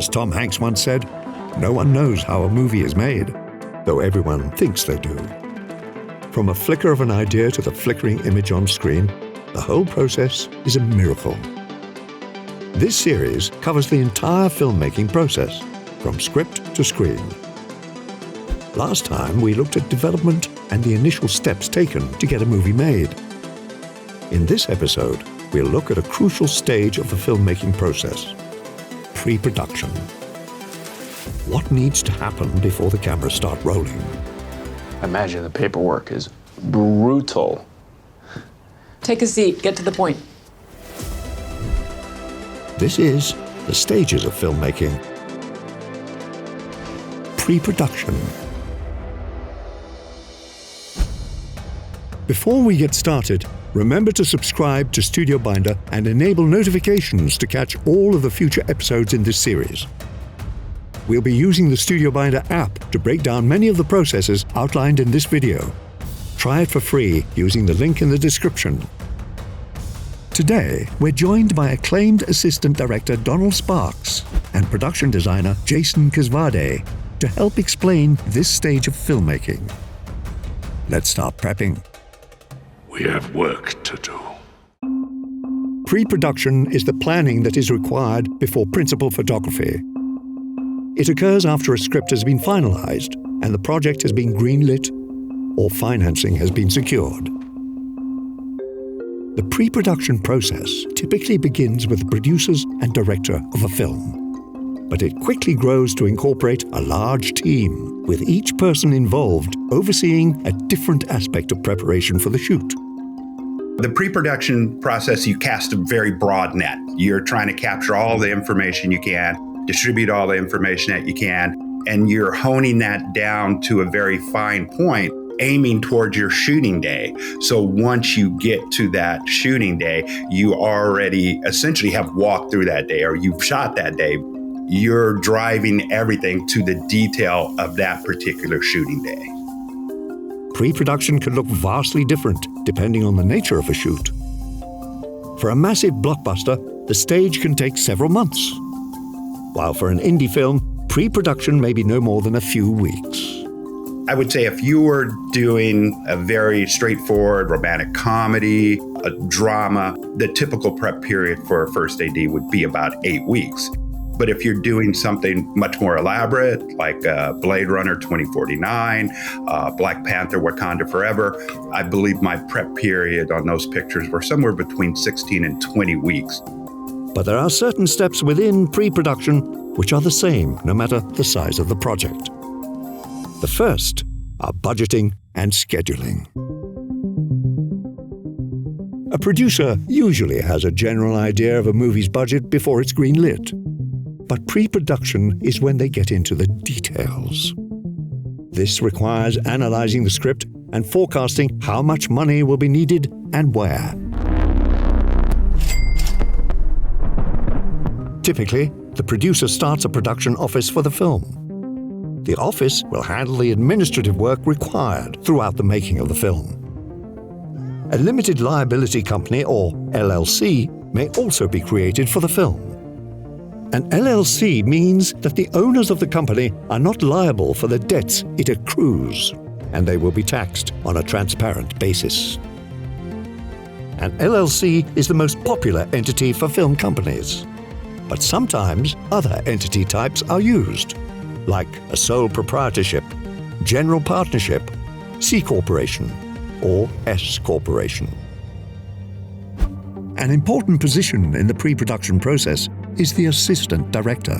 As Tom Hanks once said, no one knows how a movie is made, though everyone thinks they do. From a flicker of an idea to the flickering image on screen, the whole process is a miracle. This series covers the entire filmmaking process, from script to screen. Last time, we looked at development and the initial steps taken to get a movie made. In this episode, we'll look at a crucial stage of the filmmaking process: pre-production. What needs to happen before the cameras start rolling? I imagine the paperwork is brutal. Take a seat, get to the point. This is the stages of filmmaking. Pre-production. Before we get started, remember to subscribe to StudioBinder and enable notifications to catch all of the future episodes in this series. We'll be using the StudioBinder app to break down many of the processes outlined in this video. Try it for free using the link in the description. Today, we're joined by acclaimed assistant director Donald Sparks and production designer Jason Kisvarday to help explain this stage of filmmaking. Let's start prepping. We have work to do. Pre-production is the planning that is required before principal photography. It occurs after a script has been finalized and the project has been greenlit or financing has been secured. The pre-production process typically begins with the producers and director of a film, but it quickly grows to incorporate a large team, with each person involved overseeing a different aspect of preparation for the shoot. The pre-production process, you cast a very broad net. You're trying to capture all the information you can, distribute all the information that you can, and you're honing that down to a very fine point, aiming towards your shooting day. So once you get to that shooting day, you already essentially have walked through that day, or you've shot that day. You're driving everything to the detail of that particular shooting day. Pre-production can look vastly different depending on the nature of a shoot. For a massive blockbuster, the stage can take several months, while for an indie film, pre-production may be no more than a few weeks. I would say if you were doing a very straightforward romantic comedy, a drama, the typical prep period for a first AD would be about 8 weeks. But if you're doing something much more elaborate, like Blade Runner 2049, Black Panther Wakanda Forever, I believe my prep period on those pictures were somewhere between 16 and 20 weeks. But there are certain steps within pre-production which are the same no matter the size of the project. The first are budgeting and scheduling. A producer usually has a general idea of a movie's budget before it's greenlit. But pre-production is when they get into the details. This requires analyzing the script and forecasting how much money will be needed and where. Typically, the producer starts a production office for the film. The office will handle the administrative work required throughout the making of the film. A limited liability company, or LLC, may also be created for the film. An LLC means that the owners of the company are not liable for the debts it accrues, and they will be taxed on a transparent basis. An LLC is the most popular entity for film companies, but sometimes other entity types are used, like a sole proprietorship, general partnership, C corporation, or S corporation. An important position in the pre-production process is the assistant director.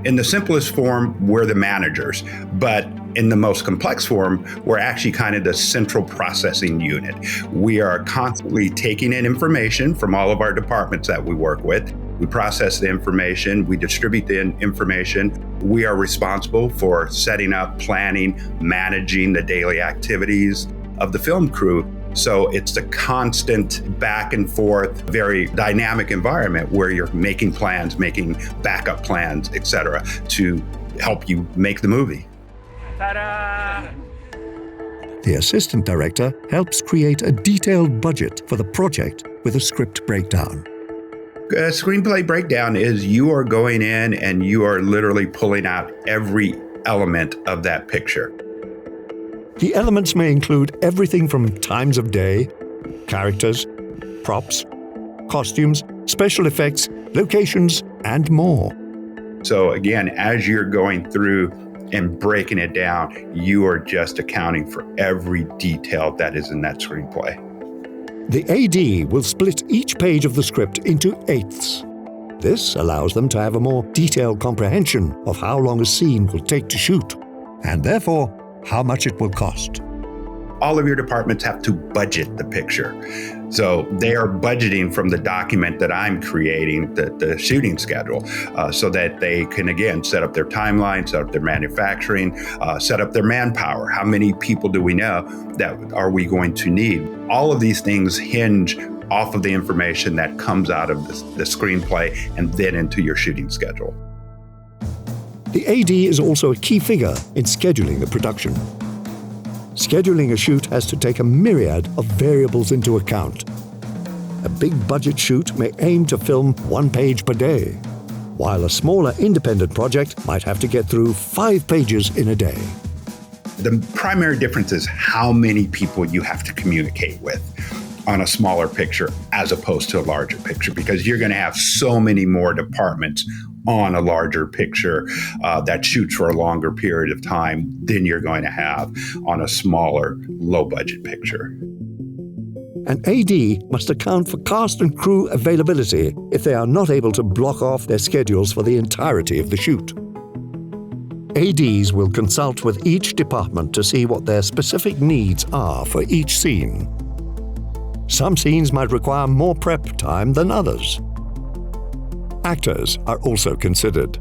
In the simplest form, we're the managers, but in the most complex form, we're actually kind of the central processing unit. We are constantly taking in information from all of our departments that we work with. We process the information, we distribute the information. We are responsible for setting up, planning, managing the daily activities of the film crew. So it's a constant back and forth, very dynamic environment where you're making plans, making backup plans, etc., to help you make the movie. Ta-da! The assistant director helps create a detailed budget for the project with a script breakdown. A screenplay breakdown is you are going in and you are literally pulling out every element of that picture. The elements may include everything from times of day, characters, props, costumes, special effects, locations, and more. So again, as you're going through and breaking it down, you are just accounting for every detail that is in that screenplay. The AD will split each page of the script into eighths. This allows them to have a more detailed comprehension of how long a scene will take to shoot, and therefore how much it will cost. All of your departments have to budget the picture. So they are budgeting from the document that I'm creating, the shooting schedule, so that they can, again, set up their timeline, set up their manufacturing, set up their manpower. How many people do we know that are we going to need? All of these things hinge off of the information that comes out of the screenplay and then into your shooting schedule. The AD is also a key figure in scheduling the production. Scheduling a shoot has to take a myriad of variables into account. A big budget shoot may aim to film 1 page per day, while a smaller independent project might have to get through 5 pages in a day. The primary difference is how many people you have to communicate with on a smaller picture as opposed to a larger picture, because you're going to have so many more departments on a larger picture that shoots for a longer period of time than you're going to have on a smaller, low-budget picture. An AD must account for cast and crew availability if they are not able to block off their schedules for the entirety of the shoot. ADs will consult with each department to see what their specific needs are for each scene. Some scenes might require more prep time than others. Actors are also considered.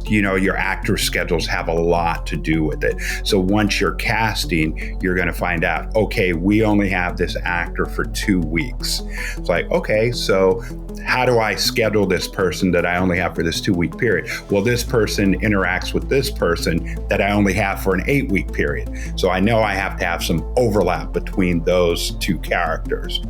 You know, your actor schedules have a lot to do with it. So once you're casting, you're going to find out, okay, we only have this actor for 2 weeks. It's like, okay, so how do I schedule this person that I only have for this 2-week period? Well, this person interacts with this person that I only have for an 8-week period. So I know I have to have some overlap between those 2 characters.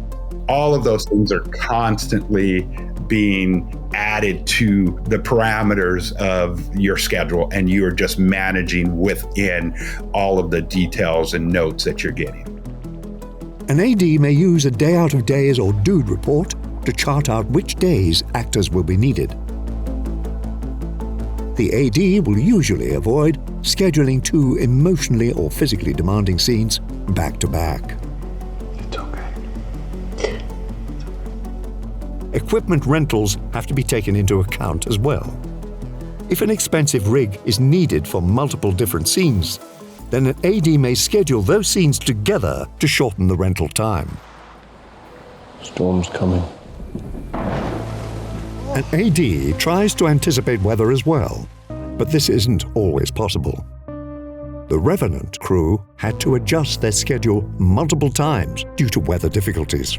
All of those things are constantly being added to the parameters of your schedule, and you are just managing within all of the details and notes that you're getting. An AD may use a day out of days or dude report to chart out which days actors will be needed. The AD will usually avoid scheduling 2 emotionally or physically demanding scenes back to back. It's okay. Equipment rentals have to be taken into account as well. If an expensive rig is needed for multiple different scenes, then an AD may schedule those scenes together to shorten the rental time. Storm's coming. An AD tries to anticipate weather as well, but this isn't always possible. The Revenant crew had to adjust their schedule multiple times due to weather difficulties.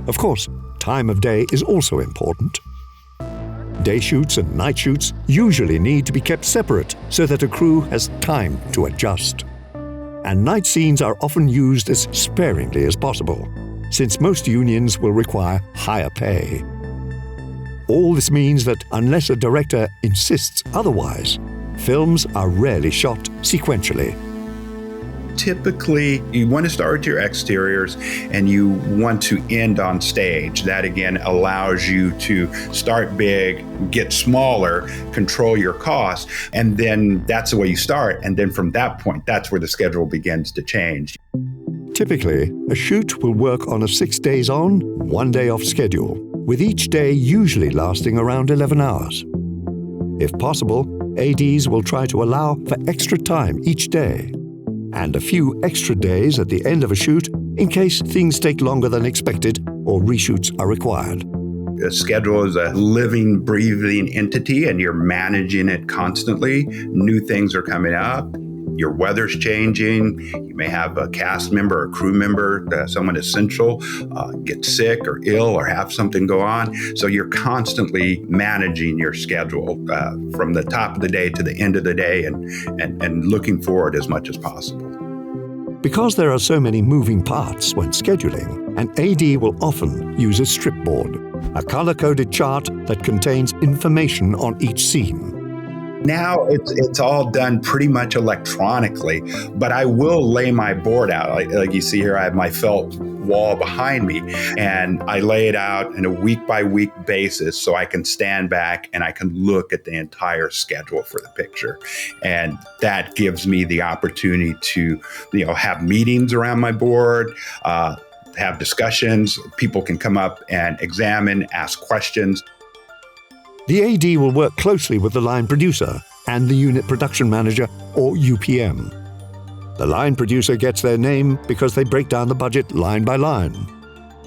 Of course, time of day is also important. Day shoots and night shoots usually need to be kept separate so that a crew has time to adjust. And night scenes are often used as sparingly as possible, since most unions will require higher pay. All this means that unless a director insists otherwise, films are rarely shot sequentially. Typically, you want to start with your exteriors and you want to end on stage. That again allows you to start big, get smaller, control your costs, and then that's the way you start. And then from that point, that's where the schedule begins to change. Typically, a shoot will work on a 6 days on, 1 day off schedule, with each day usually lasting around 11 hours. If possible, ADs will try to allow for extra time each day, and a few extra days at the end of a shoot in case things take longer than expected or reshoots are required. The schedule is a living, breathing entity, and you're managing it constantly. New things are coming up. Your weather's changing. You may have a cast member or crew member, someone essential, get sick or ill or have something go on. So you're constantly managing your schedule from the top of the day to the end of the day and looking forward as much as possible. Because there are so many moving parts when scheduling, an AD will often use a strip board. a color-coded chart that contains information on each scene. Now it's all done pretty much electronically, but I will lay my board out. Like you see here, I have my felt wall behind me, and I lay it out in a week-by-week basis so I can stand back and I can look at the entire schedule for the picture. And that gives me the opportunity to, have meetings around my board, have discussions. People can come up and examine, ask questions. The AD will work closely with the line producer and the unit production manager, or UPM. The line producer gets their name because they break down the budget line by line.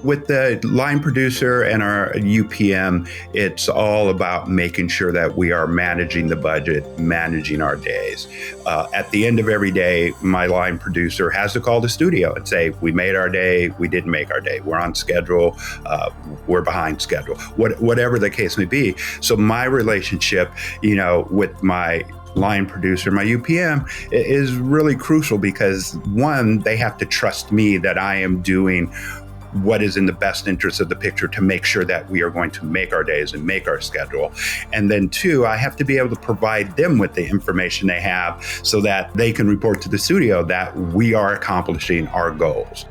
With the line producer and our UPM, it's all about making sure that we are managing the budget, managing our days. At the end of every day, my line producer has to call the studio and say, we made our day, we didn't make our day, we're on schedule, we're behind schedule, whatever the case may be. So my relationship, with my line producer, my UPM, is really crucial because, one, they have to trust me that I am doing what is in the best interest of the picture to make sure that we are going to make our days and make our schedule. And then two, I have to be able to provide them with the information they have so that they can report to the studio that we are accomplishing our goals.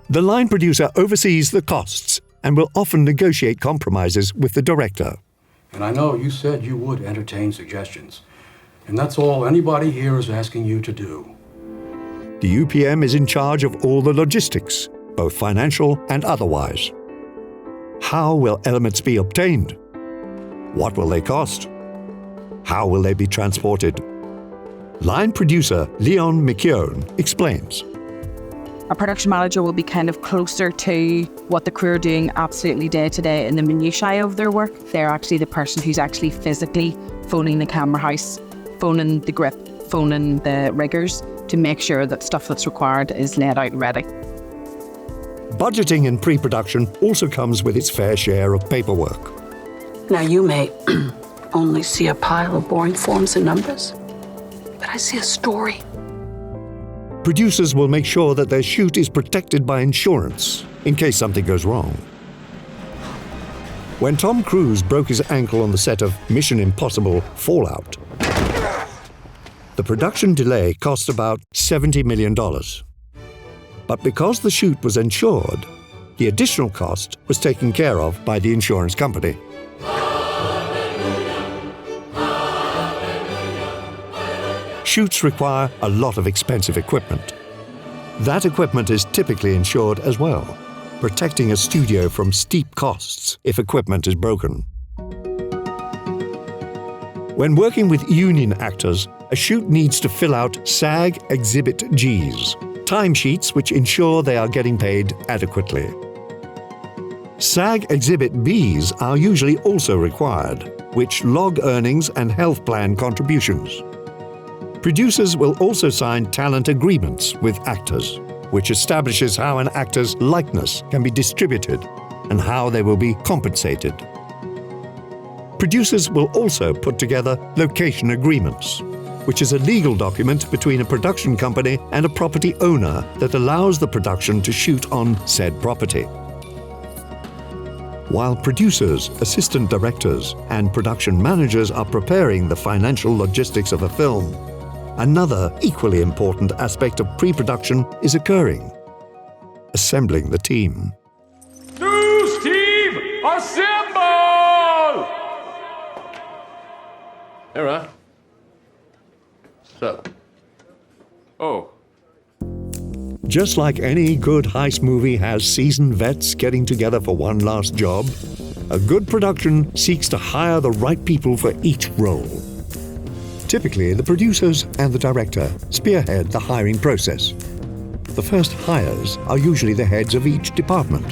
The line producer oversees the costs and will often negotiate compromises with the director. And I know you said you would entertain suggestions, and that's all anybody here is asking you to do. The UPM is in charge of all the logistics, both financial and otherwise. How will elements be obtained? What will they cost? How will they be transported? Line producer Leon McKeown explains. A production manager will be kind of closer to what the crew are doing absolutely day to day in the minutiae of their work. They're actually the person who's actually physically phoning the camera house, phoning the grip, phoning the riggers to make sure that stuff that's required is laid out and ready. Budgeting in pre-production also comes with its fair share of paperwork. Now you may only see a pile of boring forms and numbers, but I see a story. Producers will make sure that their shoot is protected by insurance in case something goes wrong. When Tom Cruise broke his ankle on the set of Mission Impossible Fallout, the production delay cost about $70 million. But because the shoot was insured, the additional cost was taken care of by the insurance company. Shoots require a lot of expensive equipment. That equipment is typically insured as well, protecting a studio from steep costs if equipment is broken. When working with union actors, a shoot needs to fill out SAG Exhibit Gs, timesheets which ensure they are getting paid adequately. SAG Exhibit Bs are usually also required, which log earnings and health plan contributions. Producers will also sign talent agreements with actors, which establishes how an actor's likeness can be distributed and how they will be compensated. Producers will also put together location agreements, which is a legal document between a production company and a property owner that allows the production to shoot on said property. While producers, assistant directors, and production managers are preparing the financial logistics of a film, another equally important aspect of pre-production is occurring: assembling the team. News team, assemble! Hey, Ron. What's up? Oh. Just like any good heist movie has seasoned vets getting together for one last job, a good production seeks to hire the right people for each role. Typically, the producers and the director spearhead the hiring process. The first hires are usually the heads of each department,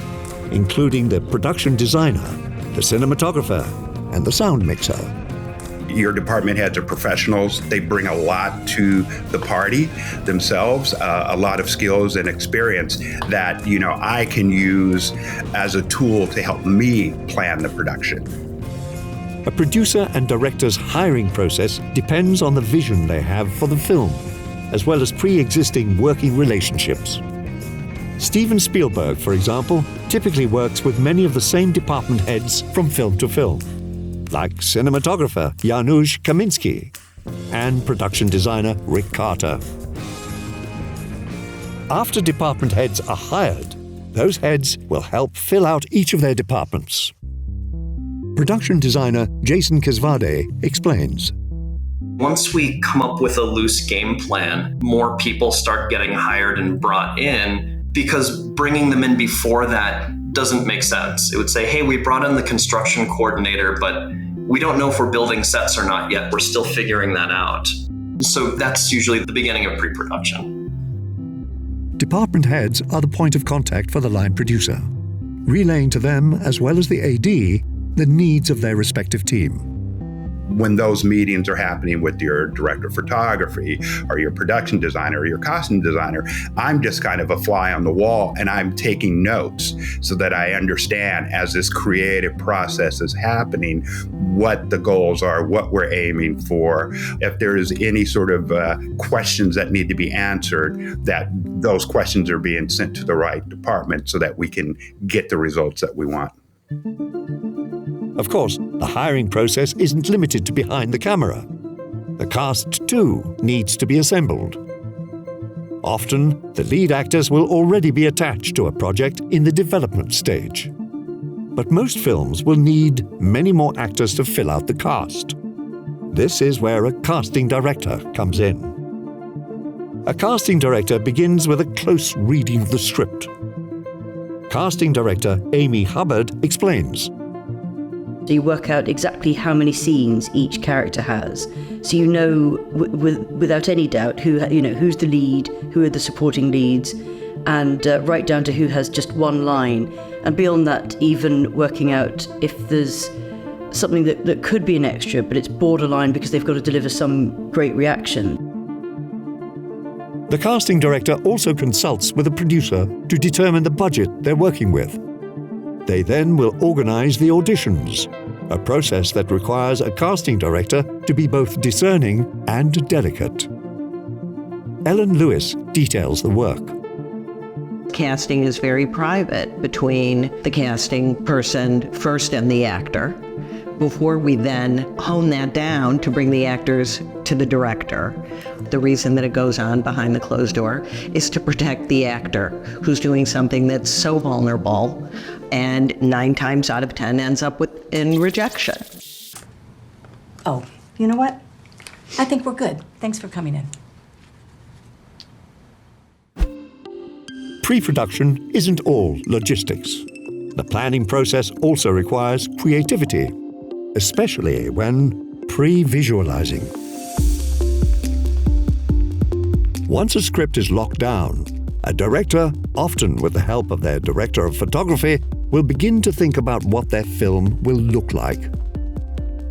including the production designer, the cinematographer, and the sound mixer. Your department heads are professionals. They bring a lot to the party themselves, a lot of skills and experience that, I can use as a tool to help me plan the production. A producer and director's hiring process depends on the vision they have for the film, as well as pre-existing working relationships. Steven Spielberg, for example, typically works with many of the same department heads from film to film, like cinematographer Janusz Kaminski and production designer Rick Carter. After department heads are hired, those heads will help fill out each of their departments. Production designer Jason Kisvarday explains. Once we come up with a loose game plan, more people start getting hired and brought in, because bringing them in before that doesn't make sense. It would say, hey, we brought in the construction coordinator, but we don't know if we're building sets or not yet. We're still figuring that out. So that's usually the beginning of pre-production. Department heads are the point of contact for the line producer, relaying to them, as well as the AD, the needs of their respective team. When those meetings are happening with your director of photography or your production designer or your costume designer, I'm just kind of a fly on the wall, and I'm taking notes so that I understand, as this creative process is happening, what the goals are, what we're aiming for. If there is any sort of questions that need to be answered, that those questions are being sent to the right department so that we can get the results that we want. Of course, the hiring process isn't limited to behind the camera. The cast, too, needs to be assembled. Often, the lead actors will already be attached to a project in the development stage. But most films will need many more actors to fill out the cast. This is where a casting director comes in. A casting director begins with a close reading of the script. Casting director Amy Hubbard explains. So you work out exactly how many scenes each character has, so you know without any doubt who's the lead, who are the supporting leads, and right down to who has just one line. And beyond that, even working out if there's something that could be an extra, but it's borderline because they've got to deliver some great reaction. The casting director also consults with a producer to determine the budget they're working with. They then will organize the auditions, a process that requires a casting director to be both discerning and delicate. Ellen Lewis details the work. Casting is very private between the casting person first and the actor, before we then hone that down to bring the actors to the director. The reason that it goes on behind the closed door is to protect the actor who's doing something that's so vulnerable and 9 times out of 10 ends up in rejection. Oh, you know what? I think we're good. Thanks for coming in. Pre-production isn't all logistics. The planning process also requires creativity, especially when pre-visualizing. Once a script is locked down, a director, often with the help of their director of photography, will begin to think about what their film will look like.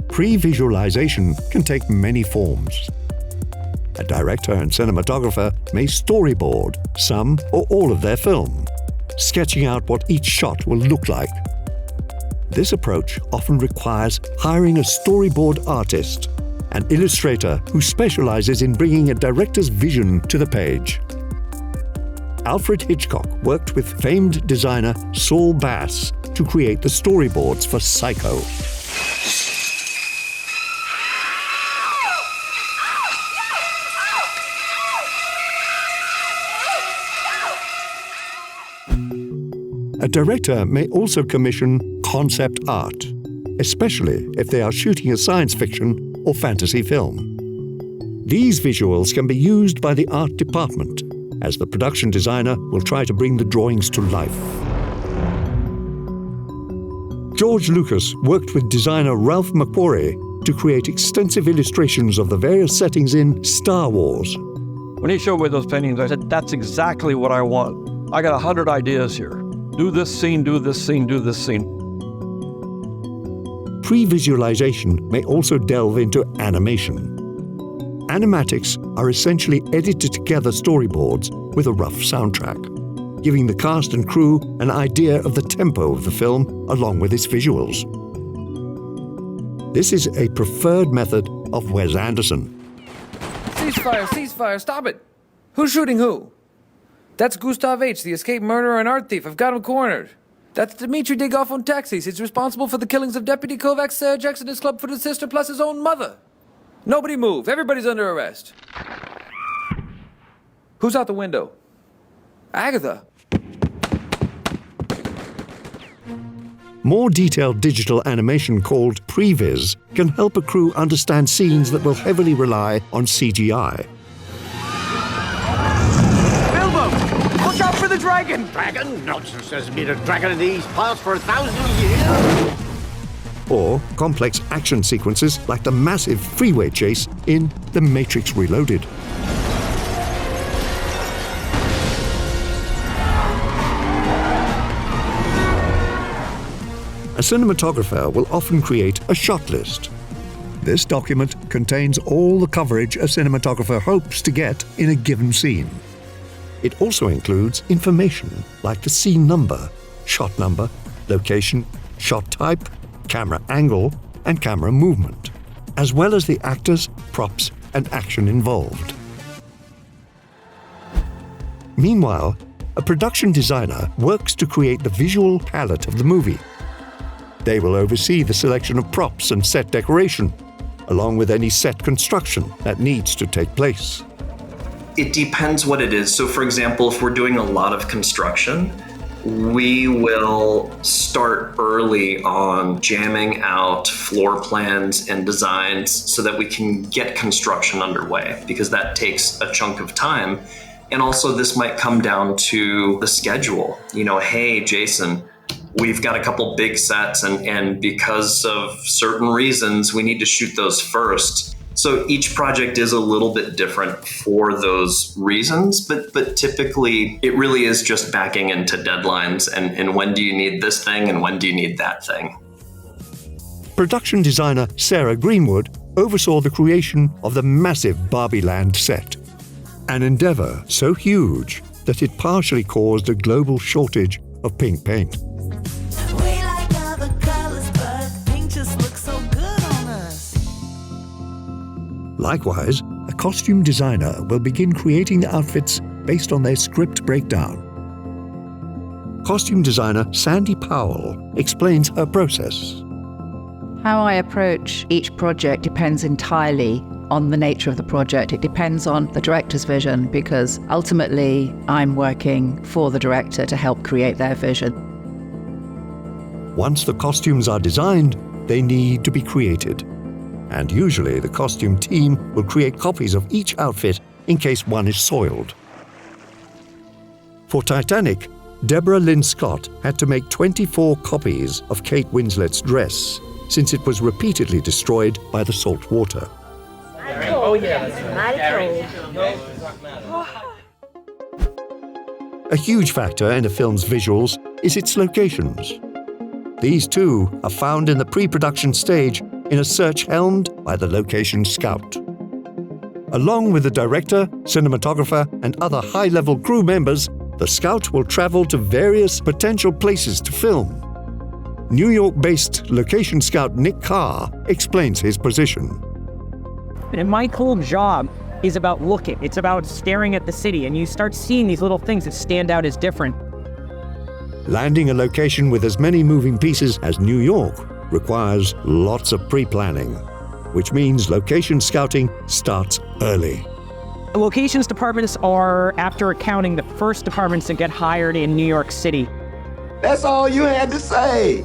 Pre-visualization can take many forms. A director and cinematographer may storyboard some or all of their film, sketching out what each shot will look like. This approach often requires hiring a storyboard artist, an illustrator who specializes in bringing a director's vision to the page. Alfred Hitchcock worked with famed designer Saul Bass to create the storyboards for Psycho. A director may also commission concept art, especially if they are shooting a science fiction or fantasy film. These visuals can be used by the art department, as the production designer will try to bring the drawings to life. George Lucas worked with designer Ralph McQuarrie to create extensive illustrations of the various settings in Star Wars. When he showed me those paintings, I said, that's exactly what I want. I got 100 ideas here. Do this scene, do this scene, do this scene. Pre-visualization may also delve into animation. Animatics are essentially edited together storyboards with a rough soundtrack, giving the cast and crew an idea of the tempo of the film along with its visuals. This is a preferred method of Wes Anderson. Ceasefire, ceasefire, stop it! Who's shooting who? That's Gustav H., the escaped murderer and art thief. I've got him cornered. That's Dmitry Digoff on taxis. He's responsible for the killings of Deputy Kovacs, Serge X, and his club for his sister, plus his own mother. Nobody move. Everybody's under arrest. Who's out the window? Agatha. More detailed digital animation called previs can help a crew understand scenes that will heavily rely on CGI. Bilbo! Look out for the dragon! Dragon? Nonsense, there's been a dragon in these parts for 1,000 years. Or complex action sequences like the massive freeway chase in The Matrix Reloaded. A cinematographer will often create a shot list. This document contains all the coverage a cinematographer hopes to get in a given scene. It also includes information like the scene number, shot number, location, shot type, camera angle, and camera movement, as well as the actors, props, and action involved. Meanwhile, a production designer works to create the visual palette of the movie. They will oversee the selection of props and set decoration, along with any set construction that needs to take place. It depends what it is. So for example, if we're doing a lot of construction, we will start early on jamming out floor plans and designs so that we can get construction underway, because that takes a chunk of time. And also this might come down to the schedule. You know, hey, Jason, we've got a couple big sets and because of certain reasons, we need to shoot those first. So each project is a little bit different for those reasons, but typically it really is just backing into deadlines and when do you need this thing and when do you need that thing. Production designer Sarah Greenwood oversaw the creation of the massive Barbie Land set, an endeavor so huge that it partially caused a global shortage of pink paint. Likewise, a costume designer will begin creating the outfits based on their script breakdown. Costume designer Sandy Powell explains her process. How I approach each project depends entirely on the nature of the project. It depends on the director's vision, because ultimately I'm working for the director to help create their vision. Once the costumes are designed, they need to be created. And usually the costume team will create copies of each outfit in case one is soiled. For Titanic, Deborah Lynn Scott had to make 24 copies of Kate Winslet's dress, since it was repeatedly destroyed by the salt water. Oh yeah, A huge factor in a film's visuals is its locations. These too are found in the pre-production stage in a search helmed by the location scout. Along with the director, cinematographer, and other high-level crew members, the scout will travel to various potential places to film. New York-based location scout Nick Carr explains his position. And my whole job is about looking. It's about staring at the city, and you start seeing these little things that stand out as different. Landing a location with as many moving pieces as New York requires lots of pre-planning, which means location scouting starts early. The locations departments are, after accounting, the first departments that get hired in New York City. That's all you had to say.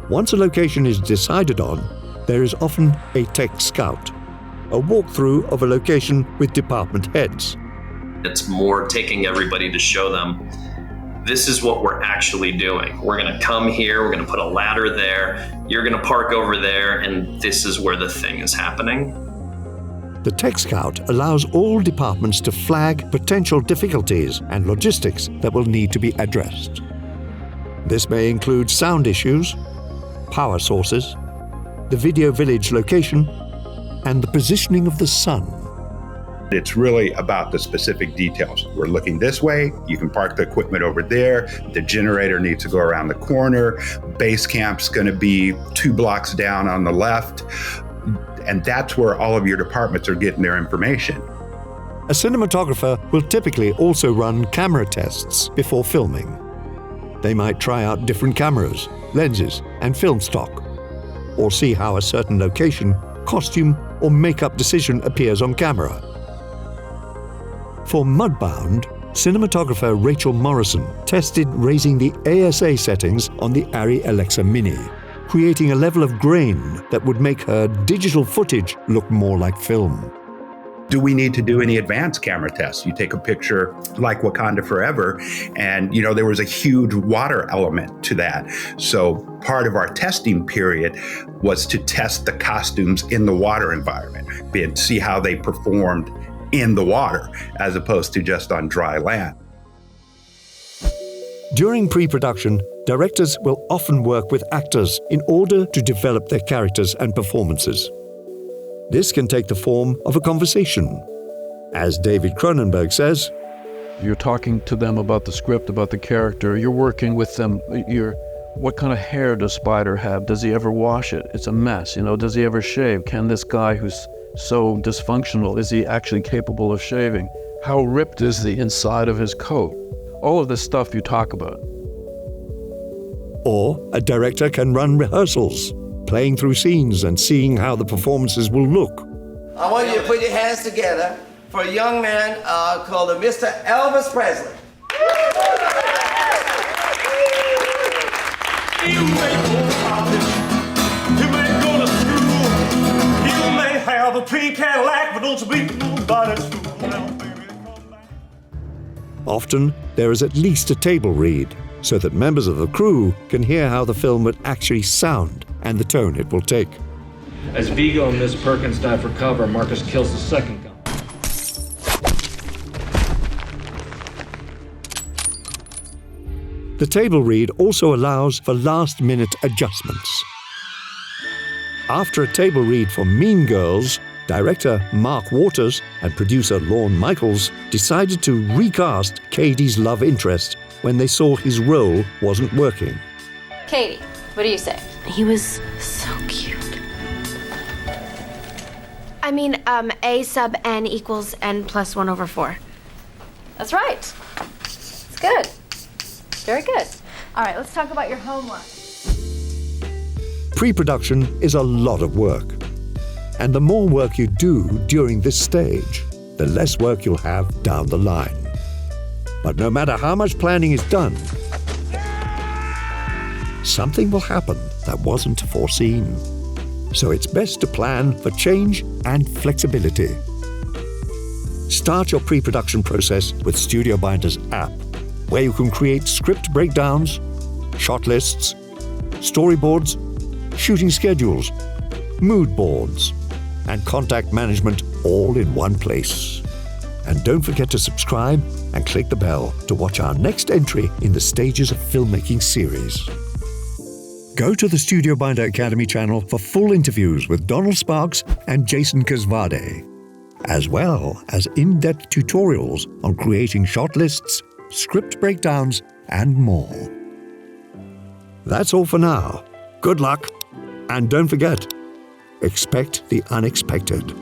Once a location is decided on, there is often a tech scout, a walkthrough of a location with department heads. It's more taking everybody to show them, this is what we're actually doing. We're gonna come here, we're gonna put a ladder there, you're gonna park over there, and this is where the thing is happening. The Tech Scout allows all departments to flag potential difficulties and logistics that will need to be addressed. This may include sound issues, power sources, the video village location, and the positioning of the sun. It's really about the specific details. We're looking this way, you can park the equipment over there, the generator needs to go around the corner, base camp's gonna be 2 blocks down on the left, and that's where all of your departments are getting their information. A cinematographer will typically also run camera tests before filming. They might try out different cameras, lenses, and film stock, or see how a certain location, costume, or makeup decision appears on camera. For Mudbound, cinematographer Rachel Morrison tested raising the ASA settings on the Arri Alexa Mini, creating a level of grain that would make her digital footage look more like film. Do we need to do any advanced camera tests? You take a picture like Wakanda Forever, and there was a huge water element to that. So part of our testing period was to test the costumes in the water environment and see how they performed in the water as opposed to just on dry land. During pre-production, directors will often work with actors in order to develop their characters and performances. This can take the form of a conversation. As David Cronenberg says, you're talking to them about the script, about the character. You're working with them. What kind of hair does Spider have? Does he ever wash it? It's a mess. Does he ever shave? Can this guy who's so dysfunctional, is he actually capable of shaving? How ripped is the inside of his coat? All of this stuff you talk about. Or a director can run rehearsals, playing through scenes and seeing how the performances will look. I want you to put your hands together for a young man called Mr. Elvis Presley. You may go to college, you may go to school, you may have a pink Cadillac, but don't you be nobody's fool. Now, baby, come back. Often, there is at least a table read, so that members of the crew can hear how the film would actually sound and the tone it will take. As Vigo and Miss Perkins die for cover, Marcus kills the second gun. The table read also allows for last-minute adjustments. After a table read for Mean Girls, director Mark Waters and producer Lorne Michaels decided to recast Katie's love interest when they saw his role wasn't working. Katie, what do you say? He was so cute. I mean, A sub n equals n plus 1 over 4. That's right. It's good. Very good. All right, let's talk about your homework. Pre-production is a lot of work. And the more work you do during this stage, the less work you'll have down the line. But no matter how much planning is done, something will happen that wasn't foreseen. So it's best to plan for change and flexibility. Start your pre-production process with StudioBinder's app, where you can create script breakdowns, shot lists, storyboards, shooting schedules, mood boards, and contact management all in one place. And don't forget to subscribe and click the bell to watch our next entry in the Stages of Filmmaking series. Go to the StudioBinder Academy channel for full interviews with Donald Sparks and Jason Kisvarday, as well as in-depth tutorials on creating shot lists, script breakdowns, and more. That's all for now. Good luck, and don't forget, expect the unexpected.